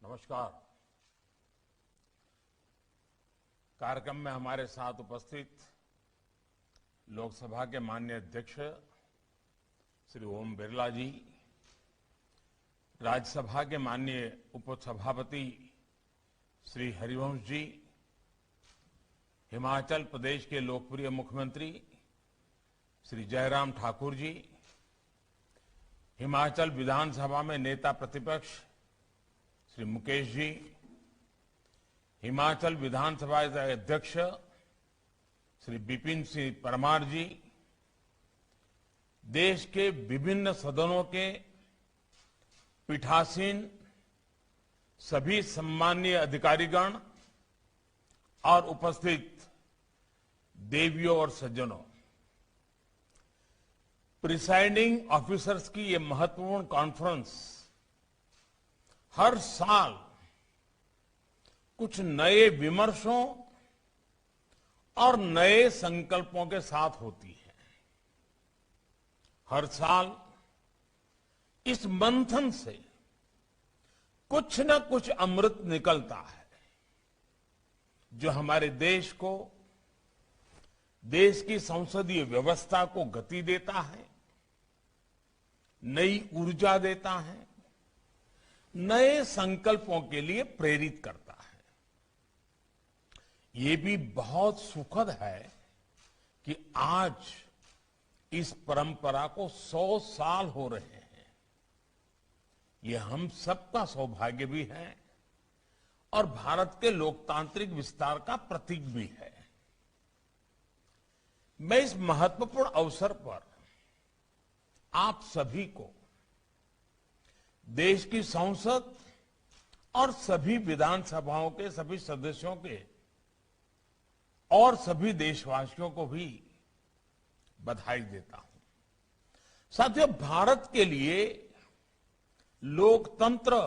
नमस्कार। कार्यक्रम में हमारे साथ उपस्थित लोकसभा के माननीय अध्यक्ष श्री ओम बिरला जी, राज्यसभा के माननीय उपसभापति श्री हरिवंश जी, हिमाचल प्रदेश के लोकप्रिय मुख्यमंत्री श्री जयराम ठाकुर जी, हिमाचल विधानसभा में नेता प्रतिपक्ष श्री मुकेश जी, हिमाचल विधानसभा के अध्यक्ष श्री विपिन सिंह परमार जी, देश के विभिन्न सदनों के पीठासीन सभी सम्माननीय अधिकारीगण और उपस्थित देवियों और सज्जनों, प्रिसाइडिंग ऑफिसर्स की ये महत्वपूर्ण कॉन्फ्रेंस हर साल कुछ नए विमर्शों और नए संकल्पों के साथ होती है। हर साल इस मंथन से कुछ न कुछ अमृत निकलता है जो हमारे देश को, देश की संसदीय व्यवस्था को गति देता है, नई ऊर्जा देता है, नए संकल्पों के लिए प्रेरित करता है। ये भी बहुत सुखद है कि आज इस परंपरा को 100 साल हो रहे हैं। ये हम सबका सौभाग्य भी है और भारत के लोकतांत्रिक विस्तार का प्रतीक भी है। मैं इस महत्वपूर्ण अवसर पर आप सभी को, देश की संसद और सभी विधानसभाओं के सभी सदस्यों के और सभी देशवासियों को भी बधाई देता हूं। साथियों, भारत के लिए लोकतंत्र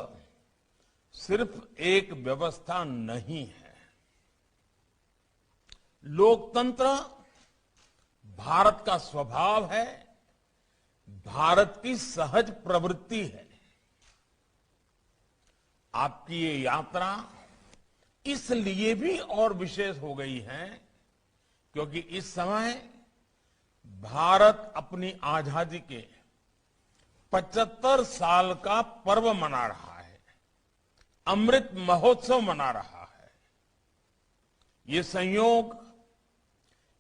सिर्फ एक व्यवस्था नहीं है। लोकतंत्र भारत का स्वभाव है, भारत की सहज प्रवृत्ति है। आपकी ये यात्रा इसलिए भी और विशेष हो गई है क्योंकि इस समय भारत अपनी आजादी के 75 साल का पर्व मना रहा है, अमृत महोत्सव मना रहा है। ये संयोग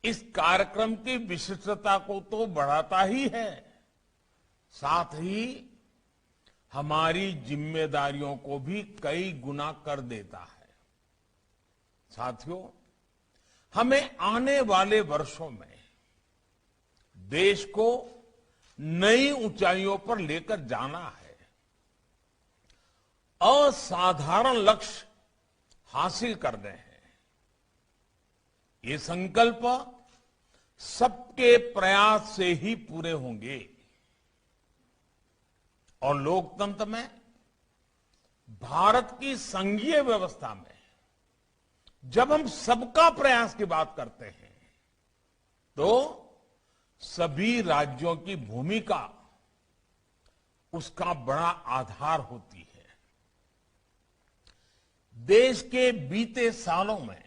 इस कार्यक्रम की विशिष्टता को तो बढ़ाता ही है, साथ ही हमारी जिम्मेदारियों को भी कई गुना कर देता है। साथियों, हमें आने वाले वर्षों में देश को नई ऊंचाइयों पर लेकर जाना है, असाधारण लक्ष्य हासिल करने हैं। ये संकल्प सबके प्रयास से ही पूरे होंगे और लोकतंत्र में, भारत की संघीय व्यवस्था में जब हम सबका प्रयास की बात करते हैं तो सभी राज्यों की भूमिका उसका बड़ा आधार होती है। देश के बीते सालों में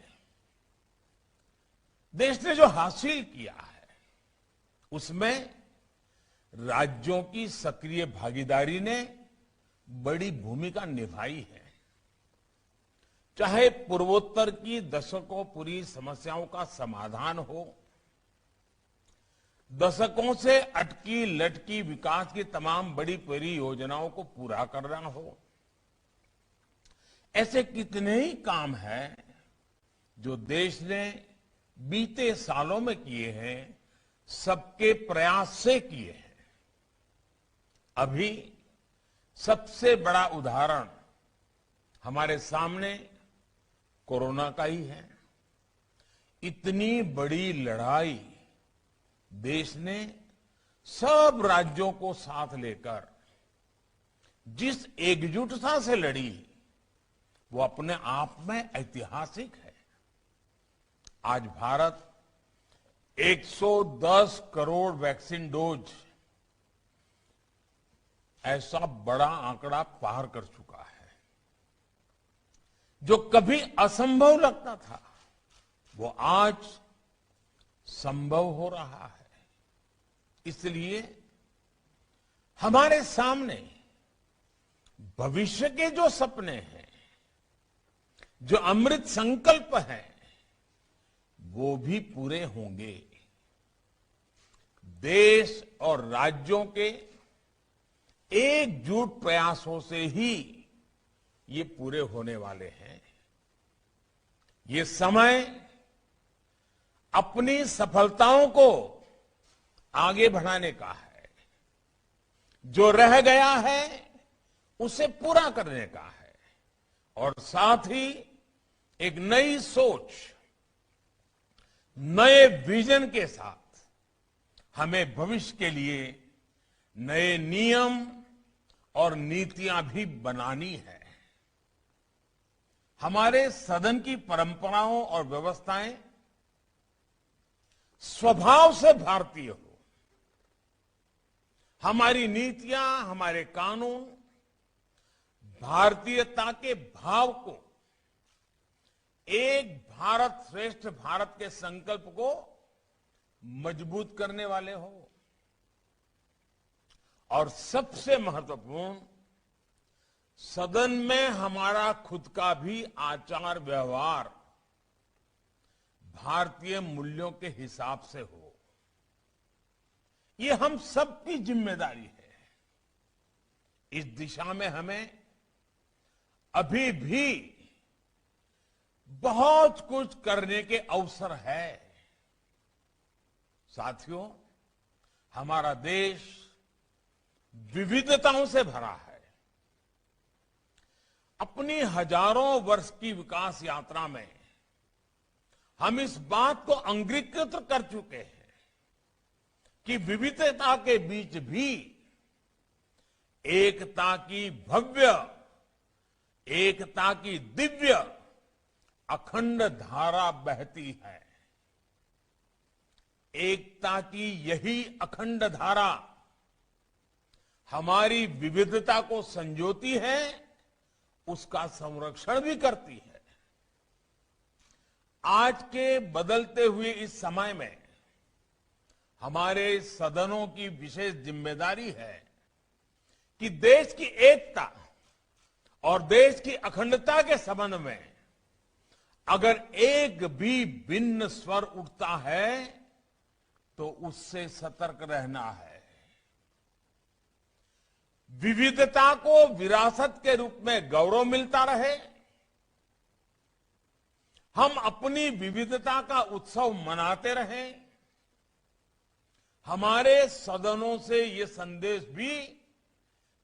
देश ने जो हासिल किया है उसमें राज्यों की सक्रिय भागीदारी ने बड़ी भूमिका निभाई है। चाहे पूर्वोत्तर की दशकों पूरी समस्याओं का समाधान हो, दशकों से अटकी लटकी विकास की तमाम बड़ी परियोजनाओं को पूरा करना हो, ऐसे कितने ही काम हैं जो देश ने बीते सालों में किए हैं, सबके प्रयास से किए हैं। अभी सबसे बड़ा उदाहरण हमारे सामने कोरोना का ही है। इतनी बड़ी लड़ाई देश ने सब राज्यों को साथ लेकर जिस एकजुटता से लड़ी, वो अपने आप में ऐतिहासिक है। आज भारत 110 करोड़ वैक्सीन डोज ऐसा बड़ा आंकड़ा पार कर चुका है। जो कभी असंभव लगता था वो आज संभव हो रहा है। इसलिए हमारे सामने भविष्य के जो सपने हैं, जो अमृत संकल्प हैं, वो भी पूरे होंगे। देश और राज्यों के एकजुट प्रयासों से ही ये पूरे होने वाले हैं। ये समय अपनी सफलताओं को आगे बढ़ाने का है, जो रह गया है उसे पूरा करने का है, और साथ ही एक नई सोच, नए विजन के साथ हमें भविष्य के लिए नए नियम और नीतियां भी बनानी है। हमारे सदन की परंपराओं और व्यवस्थाएं स्वभाव से भारतीय हो। हमारी नीतियां, हमारे कानून भारतीयता के भाव को, एक भारत श्रेष्ठ भारत के संकल्प को मजबूत करने वाले हो। और सबसे महत्वपूर्ण, सदन में हमारा खुद का भी आचार व्यवहार भारतीय मूल्यों के हिसाब से हो। ये हम सबकी जिम्मेदारी है। इस दिशा में हमें अभी भी बहुत कुछ करने के अवसर है। साथियों, हमारा देश विविधताओं से भरा है। अपनी हजारों वर्ष की विकास यात्रा में हम इस बात को अंगीकृत कर चुके हैं कि विविधता के बीच भी एकता की भव्य, एकता की दिव्य अखंड धारा बहती है। एकता की यही अखंड धारा हमारी विविधता को संजोती है, उसका संरक्षण भी करती है। आज के बदलते हुए इस समय में हमारे सदनों की विशेष जिम्मेदारी है कि देश की एकता और देश की अखंडता के संबंध में अगर एक भी भिन्न स्वर उठता है तो उससे सतर्क रहना है। विविधता को विरासत के रूप में गौरव मिलता रहे, हम अपनी विविधता का उत्सव मनाते रहें। हमारे सदनों से ये संदेश भी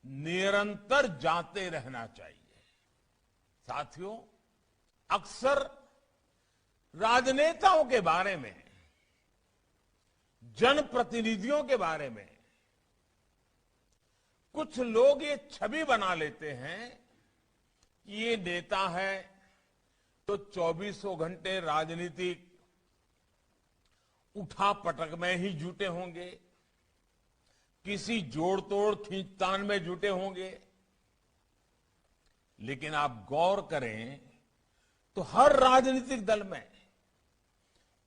निरंतर जाते रहना चाहिए। साथियों, अक्सर राजनेताओं के बारे में, जनप्रतिनिधियों के बारे में कुछ लोग ये छवि बना लेते हैं कि ये नेता है तो 24 घंटे राजनीतिक उठापटक में ही जुटे होंगे, किसी जोड़ तोड़ खींचतान में जुटे होंगे। लेकिन आप गौर करें तो हर राजनीतिक दल में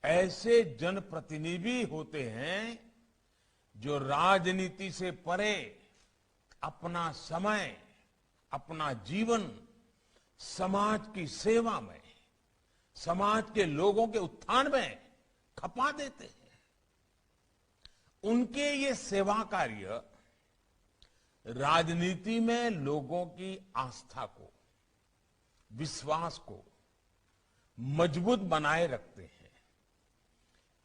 ऐसे जनप्रतिनिधि होते हैं जो राजनीति से परे अपना समय, अपना जीवन समाज की सेवा में, समाज के लोगों के उत्थान में खपा देते हैं। उनके ये सेवा कार्य राजनीति में लोगों की आस्था को, विश्वास को मजबूत बनाए रखते हैं।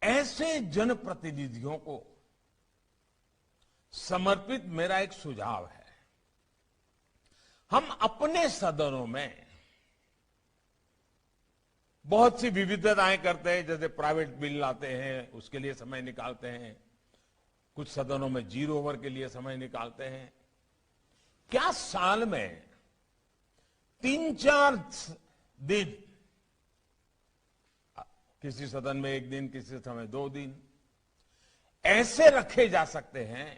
ऐसे जनप्रतिनिधियों को समर्पित मेरा एक सुझाव है। हम अपने सदनों में बहुत सी विविधताएं करते हैं, जैसे प्राइवेट बिल लाते हैं उसके लिए समय निकालते हैं, कुछ सदनों में 0 ओवर के लिए समय निकालते हैं। क्या साल में 3-4 दिन, किसी सदन में 1 दिन, किसी समय 2 दिन ऐसे रखे जा सकते हैं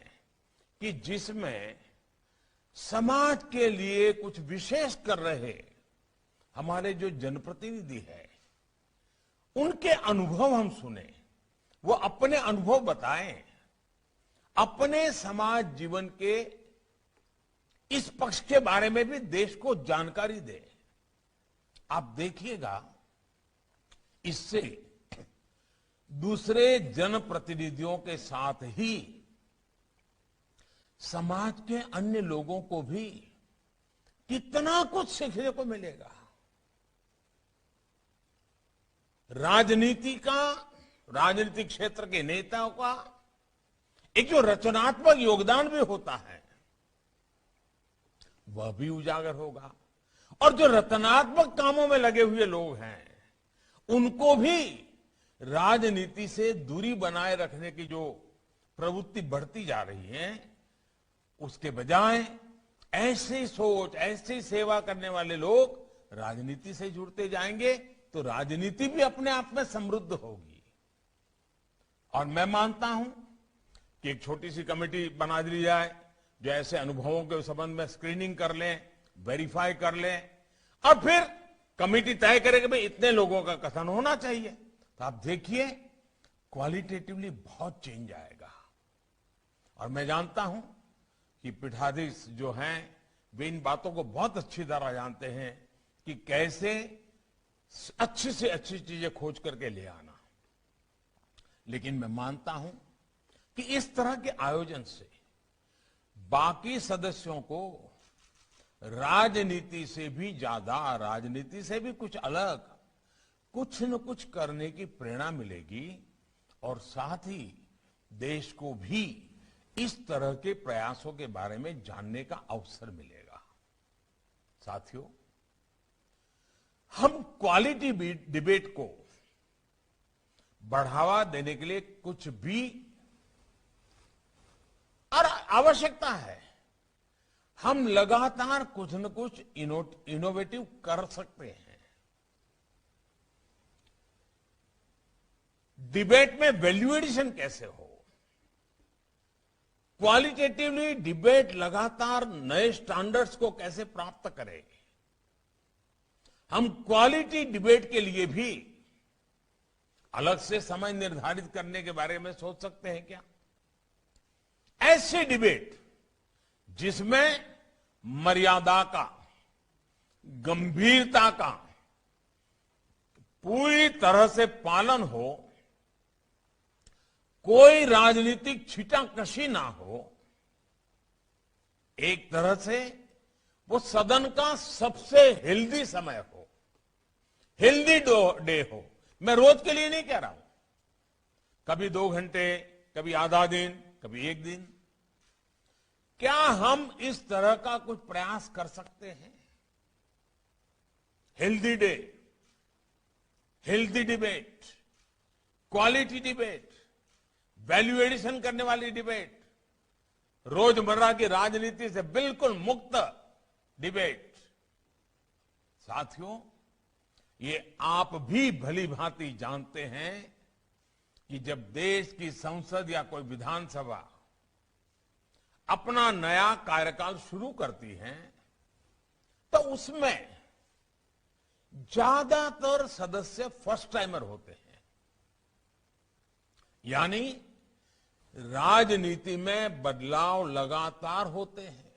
कि जिसमें समाज के लिए कुछ विशेष कर रहे हमारे जो जनप्रतिनिधि है उनके अनुभव हम सुने, वो अपने अनुभव बताएं, अपने समाज जीवन के इस पक्ष के बारे में भी देश को जानकारी दें। आप देखिएगा इससे दूसरे जनप्रतिनिधियों के साथ ही समाज के अन्य लोगों को भी कितना कुछ सीखने को मिलेगा। राजनीतिक क्षेत्र के नेताओं का एक जो रचनात्मक योगदान भी होता है वह भी उजागर होगा, और जो रचनात्मक कामों में लगे हुए लोग हैं उनको भी राजनीति से दूरी बनाए रखने की जो प्रवृत्ति बढ़ती जा रही है, उसके बजाय ऐसी सोच, ऐसी सेवा करने वाले लोग राजनीति से जुड़ते जाएंगे तो राजनीति भी अपने आप में समृद्ध होगी। और मैं मानता हूं कि एक छोटी सी कमेटी बना दी जाए जो ऐसे अनुभवों के संबंध में स्क्रीनिंग कर लें, वेरीफाई कर लें, और फिर कमेटी तय करे कि भाई इतने लोगों का कथन होना चाहिए। तो आप देखिए क्वालिटेटिवली बहुत चेंज आएगा। और मैं जानता हूं कि पीठाधीश जो हैं वे इन बातों को बहुत अच्छी तरह जानते हैं कि कैसे अच्छी से अच्छी चीजें खोज करके ले आना। लेकिन मैं मानता हूं कि इस तरह के आयोजन से बाकी सदस्यों को राजनीति से भी ज्यादा, राजनीति से भी कुछ अलग, कुछ न कुछ करने की प्रेरणा मिलेगी, और साथ ही देश को भी इस तरह के प्रयासों के बारे में जानने का अवसर मिलेगा। साथियों, हम क्वालिटी डिबेट को बढ़ावा देने के लिए कुछ भी और आवश्यकता है। हम लगातार कुछ न कुछ इनोवेटिव कर सकते हैं। डिबेट में वैल्यू एडिशन कैसे हो, क्वालिटेटिवली डिबेट लगातार नए स्टैंडर्ड्स को कैसे प्राप्त करे, हम क्वालिटी डिबेट के लिए भी अलग से समय निर्धारित करने के बारे में सोच सकते हैं क्या? ऐसी डिबेट जिसमें मर्यादा का, गंभीरता का पूरी तरह से पालन हो, कोई राजनीतिक छीटाकशी ना हो, एक तरह से वो सदन का सबसे हेल्दी समय हो, हेल्दी डे हो। मैं रोज के लिए नहीं कह रहा हूं, कभी 2 घंटे, कभी आधा दिन, कभी 1 दिन। क्या हम इस तरह का कुछ प्रयास कर सकते हैं? Healthy day, healthy debate, quality debate, value addition करने वाली डिबेट, रोजमर्रा की राजनीति से बिल्कुल मुक्त डिबेट। साथियों, ये आप भी भली भांति जानते हैं कि जब देश की संसद या कोई विधानसभा अपना नया कार्यकाल शुरू करती है तो उसमें ज्यादातर सदस्य फर्स्ट टाइमर होते हैं। यानी राजनीति में बदलाव लगातार होते हैं,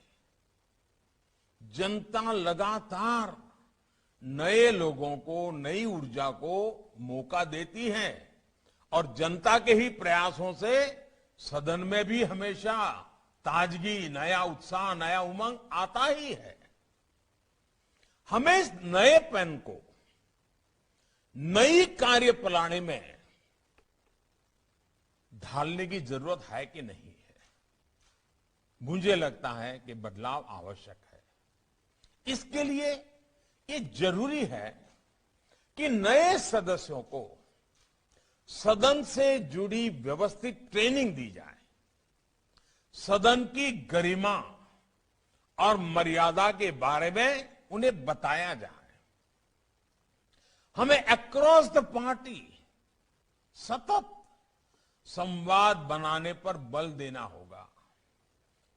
जनता लगातार नए लोगों को, नई ऊर्जा को मौका देती है, और जनता के ही प्रयासों से सदन में भी हमेशा ताजगी, नया उत्साह, नया उमंग आता ही है। हमें इस नए पैन को नई कार्य प्रणाली में ढालने की जरूरत है कि नहीं है? मुझे लगता है कि बदलाव आवश्यक है। इसके लिए ये जरूरी है कि नए सदस्यों को सदन से जुड़ी व्यवस्थित ट्रेनिंग दी जाए, सदन की गरिमा और मर्यादा के बारे में उन्हें बताया जाए। हमें अक्रॉस द पार्टी सतत संवाद बनाने पर बल देना होगा।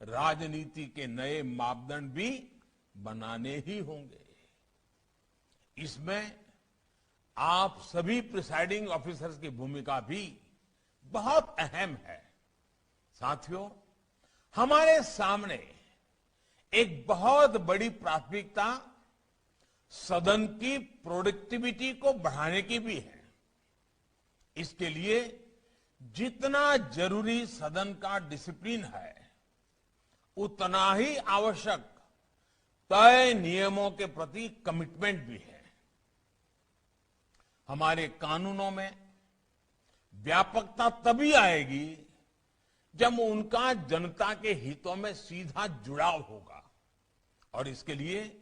राजनीति के नए मापदंड भी बनाने ही होंगे। इसमें आप सभी प्रिसाइडिंग ऑफिसर्स की भूमिका भी बहुत अहम है। साथियों, हमारे सामने एक बहुत बड़ी प्राथमिकता सदन की प्रोडक्टिविटी को बढ़ाने की भी है। इसके लिए जितना जरूरी सदन का डिसिप्लिन है, उतना ही आवश्यक तय नियमों के प्रति कमिटमेंट भी है। हमारे कानूनों में व्यापकता तभी आएगी जब उनका जनता के हितों में सीधा जुड़ाव होगा, और इसके लिए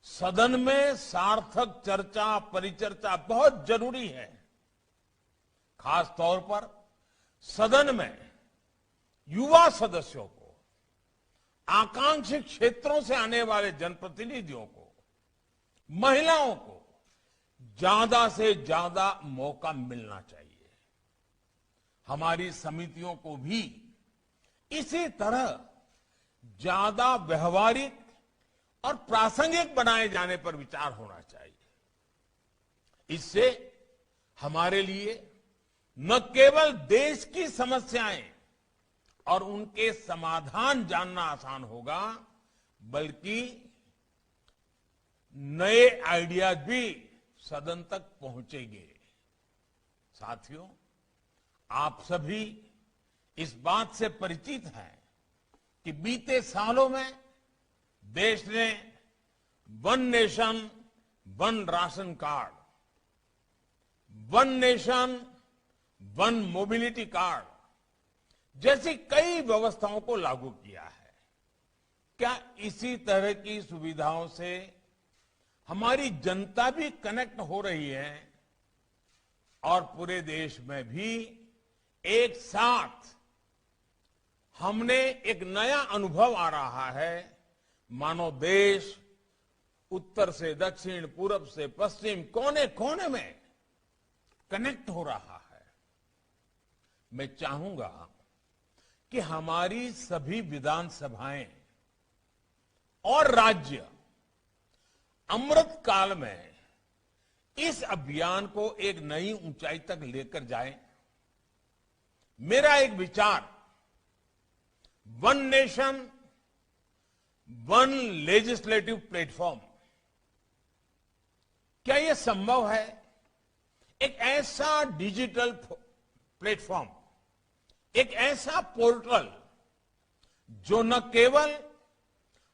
सदन में सार्थक चर्चा परिचर्चा बहुत जरूरी है। खास तौर पर सदन में युवा सदस्यों को, आकांक्षी क्षेत्रों से आने वाले जनप्रतिनिधियों को, महिलाओं को ज्यादा से ज्यादा मौका मिलना चाहिए। हमारी समितियों को भी इसी तरह ज्यादा व्यवहारिक और प्रासंगिक बनाए जाने पर विचार होना चाहिए। इससे हमारे लिए न केवल देश की समस्याएं और उनके समाधान जानना आसान होगा, बल्कि नए आइडियाज भी सदन तक पहुंचेंगे। साथियों, आप सभी इस बात से परिचित हैं कि बीते सालों में देश ने one nation one ration card, one nation one mobility card जैसी कई व्यवस्थाओं को लागू किया है। क्या इसी तरह की सुविधाओं से हमारी जनता भी कनेक्ट हो रही है और पूरे देश में भी एक साथ हमने एक नया अनुभव आ रहा है, मानो देश उत्तर से दक्षिण, पूरब से पश्चिम, कोने कोने में कनेक्ट हो रहा है। मैं चाहूंगा कि हमारी सभी विधानसभाएं और राज्य अमृत काल में इस अभियान को एक नई ऊंचाई तक लेकर जाएं। मेरा एक विचार, one nation one legislative platform, क्या यह संभव है? एक ऐसा डिजिटल प्लेटफॉर्म, एक ऐसा पोर्टल जो न केवल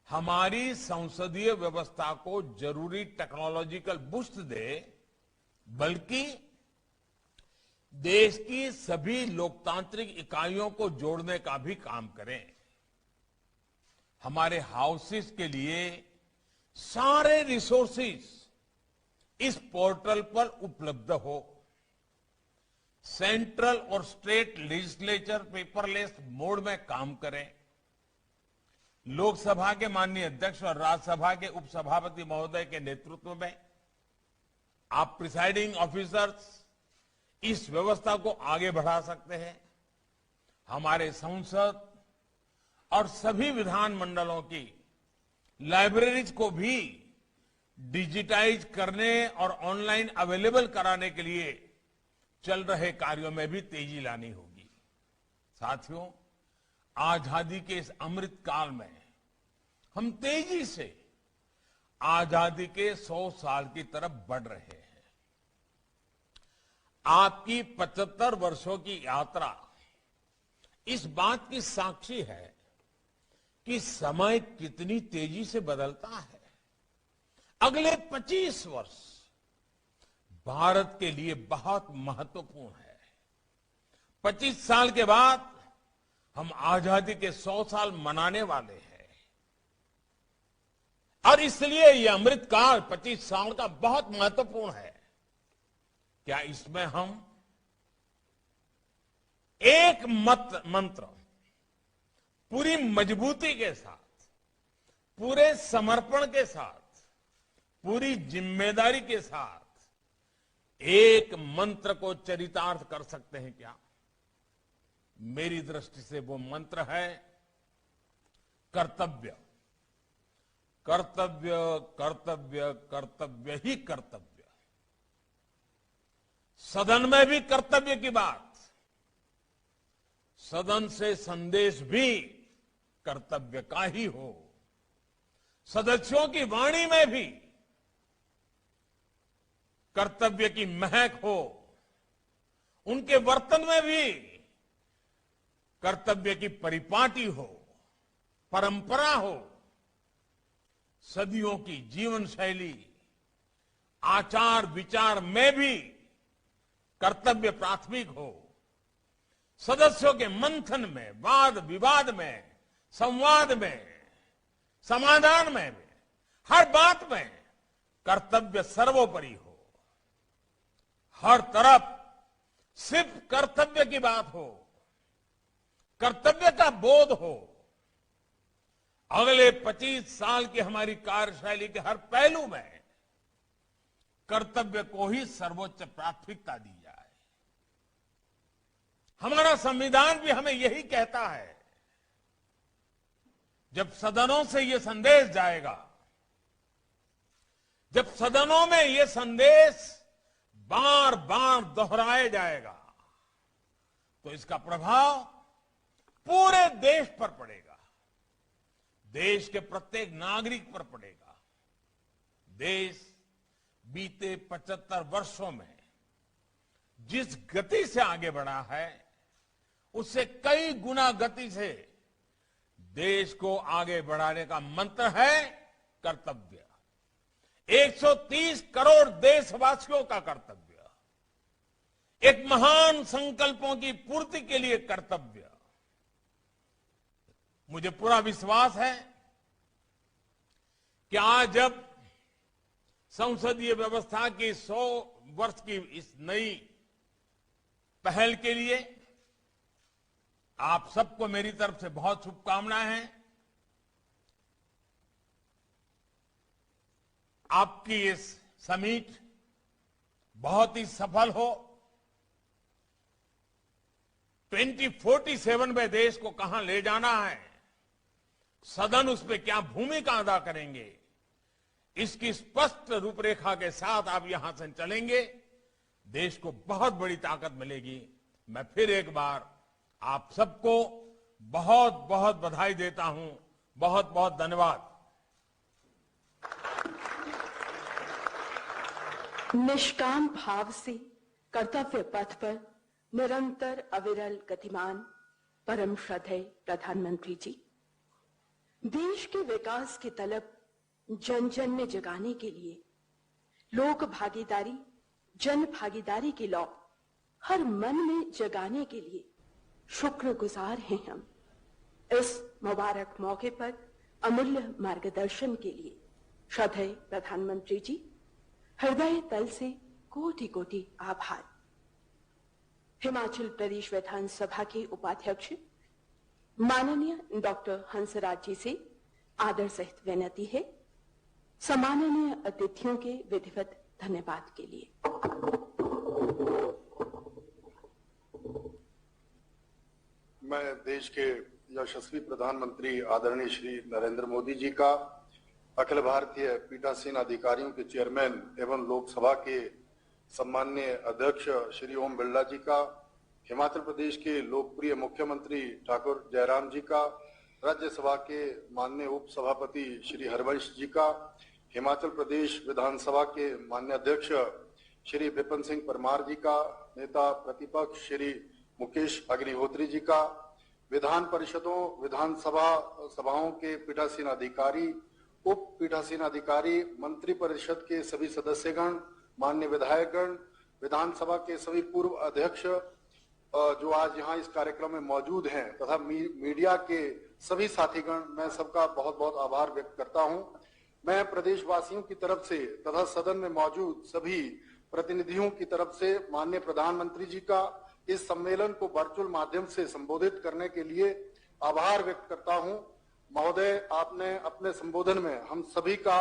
हमारी संसदीय व्यवस्था को जरूरी टेक्नोलॉजिकल बूस्ट दे, बल्कि देश की सभी लोकतांत्रिक इकाइयों को जोड़ने का भी काम करें। हमारे हाउसेस के लिए सारे रिसोर्सेज इस पोर्टल पर उपलब्ध हो। सेंट्रल और स्टेट लेजिस्लेचर पेपरलेस मोड में काम करें। लोकसभा के माननीय अध्यक्ष और राज्यसभा के उपसभापति महोदय के नेतृत्व में आप प्रिसाइडिंग ऑफिसर्स इस व्यवस्था को आगे बढ़ा सकते हैं। हमारे संसद और सभी विधानमंडलों की लाइब्रेरीज को भी डिजिटाइज करने और ऑनलाइन अवेलेबल कराने के लिए चल रहे कार्यों में भी तेजी लानी होगी। साथियों, आजादी के इस अमृत काल में हम तेजी से आजादी के 100 साल की तरफ बढ़ रहे हैं। आपकी 75 वर्षों की यात्रा इस बात की साक्षी है कि समय कितनी तेजी से बदलता है। अगले 25 वर्ष भारत के लिए बहुत महत्वपूर्ण है। 25 साल के बाद हम आजादी के 100 साल मनाने वाले हैं, और इसलिए यह अमृतकाल 25 साल का बहुत महत्वपूर्ण है। क्या इसमें हम एक मंत्र पूरी मजबूती के साथ, पूरे समर्पण के साथ, पूरी जिम्मेदारी के साथ एक मंत्र को चरितार्थ कर सकते हैं क्या? मेरी दृष्टि से वो मंत्र है कर्तव्य। कर्तव्य कर्तव्य कर्तव्य ही कर्तव्य। सदन में भी कर्तव्य की बात, सदन से संदेश भी कर्तव्य का ही हो। सदस्यों की वाणी में भी कर्तव्य की महक हो, उनके वर्तन में भी कर्तव्य की परिपाटी हो, परंपरा हो। सदियों की जीवन शैली, आचार विचार में भी कर्तव्य प्राथमिक हो। सदस्यों के मंथन में, वाद विवाद में, संवाद में, समाधान में, हर बात में कर्तव्य सर्वोपरि हो। हर तरफ सिर्फ कर्तव्य की बात हो, कर्तव्य का बोध हो। अगले 25 साल की हमारी कार्यशैली के हर पहलू में कर्तव्य को ही सर्वोच्च प्राथमिकता दी जाए। हमारा संविधान भी हमें यही कहता है। जब सदनों से यह संदेश जाएगा, जब सदनों में यह संदेश बार बार दोहराया जाएगा, तो इसका प्रभाव पूरे देश पर पड़ेगा, देश के प्रत्येक नागरिक पर पड़ेगा। देश बीते 75 वर्षों में जिस गति से आगे बढ़ा है, उससे कई गुना गति से देश को आगे बढ़ाने का मंत्र है कर्तव्य। 130 करोड़ देशवासियों का कर्तव्य, एक महान संकल्पों की पूर्ति के लिए कर्तव्य। मुझे पूरा विश्वास है कि आज जब संसदीय व्यवस्था की 100 वर्ष की इस नई पहल के लिए आप सबको मेरी तरफ से बहुत शुभकामनाएं हैं। आपकी इस समिट बहुत ही सफल हो। 2047 में देश को कहां ले जाना है, सदन उस पर क्या भूमिका अदा करेंगे, इसकी स्पष्ट रूपरेखा के साथ आप यहां से चलेंगे, देश को बहुत बड़ी ताकत मिलेगी। मैं फिर एक बार आप सबको बहुत बहुत बधाई देता हूं। बहुत बहुत धन्यवाद। निष्काम भाव से कर्तव्य पथ पर निरंतर अविरल गतिमान परम श्रद्धेय प्रधानमंत्री जी, देश के विकास की तलब जन जन में जगाने के लिए लोक भागीदारी, जन भागीदारी की लौ हर मन में जगाने के लिए शुक्रगुजार हैं हम। इस मुबारक मौके पर अमूल्य मार्गदर्शन के लिए श्रद्धेय प्रधानमंत्री जी, हृदय तल से कोटि कोटि आभार। हिमाचल प्रदेश विधानसभा के उपाध्यक्ष माननीय डॉक्टर हंसराज जी से आदर सहित विनती है, सम्माननीय अतिथियों के विधिवत धन्यवाद के लिए। मैं देश के यशस्वी प्रधानमंत्री आदरणीय श्री नरेंद्र मोदी जी का, अखिल भारतीय पीठासीन अधिकारियों के चेयरमैन एवं लोकसभा के सम्माननीय अध्यक्ष श्री ओम बिरला जी का, हिमाचल प्रदेश के लोकप्रिय मुख्यमंत्री ठाकुर जयराम जी का, राज्यसभा के माननीय उप सभापति श्री हरवंश जी का, हिमाचल प्रदेश विधानसभा के माननीय अध्यक्ष श्री विपिन सिंह परमार जी का, नेता प्रतिपक्ष श्री मुकेश अग्निहोत्री जी का, विधान परिषदों विधानसभा सभाओं के पीठासीन अधिकारी, उप पीठासीन अधिकारी, मंत्री परिषद के सभी सदस्यगण, माननीय विधायकगण, विधानसभा के सभी पूर्व अध्यक्ष जो आज यहाँ इस कार्यक्रम में मौजूद हैं, तथा मीडिया के सभी साथीगण, मैं सबका बहुत बहुत आभार व्यक्त करता हूँ। मैं प्रदेशवासियों की तरफ से तथा सदन में मौजूद सभी प्रतिनिधियों की तरफ से माननीय प्रधानमंत्री जी का इस सम्मेलन को वर्चुअल माध्यम से संबोधित करने के लिए आभार व्यक्त करता हूं। महोदय, आपने अपने संबोधन में हम सभी का